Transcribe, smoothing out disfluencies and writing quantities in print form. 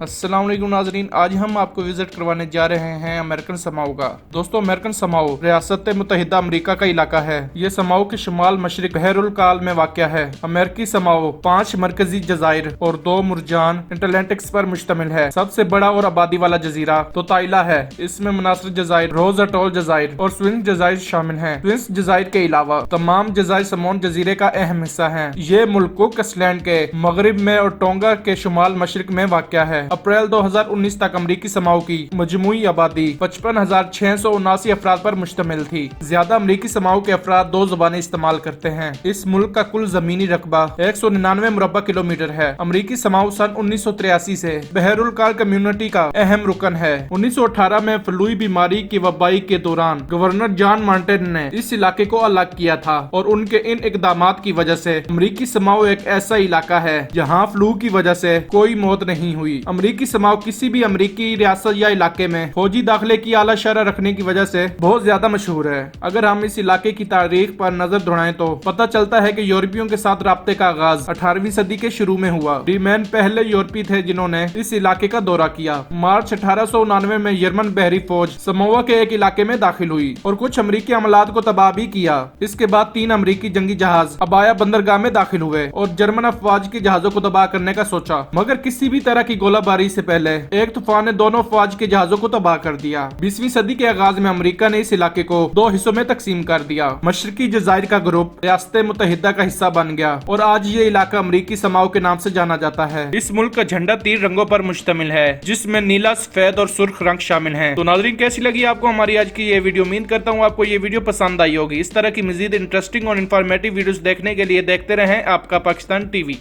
السلام علیکم ناظرین، آج ہم آپ کو وزٹ کروانے جا رہے ہیں امریکن سماؤ کا۔ دوستو، امریکن سماؤ ریاست متحدہ امریکہ کا علاقہ ہے۔ یہ سماؤ کے شمال مشرق بحر الکال میں واقع ہے۔ امریکی سماؤ 5 مرکزی جزائر اور 2 مرجان اٹلانٹکس پر مشتمل ہے۔ سب سے بڑا اور آبادی والا جزیرہ توتائلا ہے۔ اس میں منحصر جزائر، روز اٹول جزائر اور سوئنس جزائر شامل ہیں۔ سوئنس جزائر کے علاوہ تمام جزائر سمون جزیرے کا اہم حصہ ہیں۔ یہ ملک کوک آئلینڈ کے مغرب میں اور ٹونگا کے شمال مشرق میں واقع ہے۔ اپریل 2019 تک امریکی سماؤ کی مجموعی آبادی 55,679 افراد پر مشتمل تھی۔ زیادہ امریکی سماؤ کے افراد 2 زبانیں استعمال کرتے ہیں۔ اس ملک کا کل زمینی رقبہ 199 مربع کلومیٹر ہے۔ امریکی سماؤ سن 1983 سے بحر الکال کمیونٹی کا اہم رکن ہے۔ 1918 میں فلوئی بیماری کی وبائی کے دوران گورنر جان مانٹین نے اس علاقے کو الگ کیا تھا اور ان کے ان اقدامات کی وجہ سے امریکی سماؤ ایک ایسا علاقہ ہے جہاں فلو کی وجہ سے کوئی موت نہیں ہوئی۔ امریکی سماؤ کسی بھی امریکی ریاست یا علاقے میں فوجی داخلے کی اعلیٰ شرح رکھنے کی وجہ سے بہت زیادہ مشہور ہے۔ اگر ہم اس علاقے کی تاریخ پر نظر دوڑائیں تو پتہ چلتا ہے کہ یورپیوں کے ساتھ رابطے کا آغاز 18ویں صدی کے شروع میں ہوا۔ ریمین پہلے یورپی تھے جنہوں نے اس علاقے کا دورہ کیا۔ مارچ 1899 میں جرمن بحری فوج سمووا کے ایک علاقے میں داخل ہوئی اور کچھ امریکی عملات کو تباہ بھی کیا۔ اس کے بعد 3 امریکی جنگی جہاز ابایا بندرگاہ میں داخل ہوئے اور جرمن افواج کے جہازوں کو تباہ کرنے کا سوچا، مگر کسی بھی طرح کی گولہ باری سے پہلے ایک طوفان نے دونوں افواج کے جہازوں کو تباہ کر دیا۔ 20ویں صدی کے آغاز میں امریکہ نے اس علاقے کو 2 حصوں میں تقسیم کر دیا۔ مشرقی جزائر کا گروپ ریاست متحدہ کا حصہ بن گیا اور آج یہ علاقہ امریکی سماؤ کے نام سے جانا جاتا ہے۔ اس ملک کا جھنڈا 3 رنگوں پر مشتمل ہے، جس میں نیلا، سفید اور سرخ رنگ شامل ہیں۔ تو ناظرین، کیسی لگی آپ کو ہماری آج کی یہ ویڈیو؟ امید کرتا ہوں آپ کو یہ ویڈیو پسند آئی ہوگی۔ اس طرح کی مزید انٹرسٹنگ اور انفارمیٹیو ویڈیوز دیکھنے کے لیے دیکھتے رہیں آپ کا پاکستان ٹی وی۔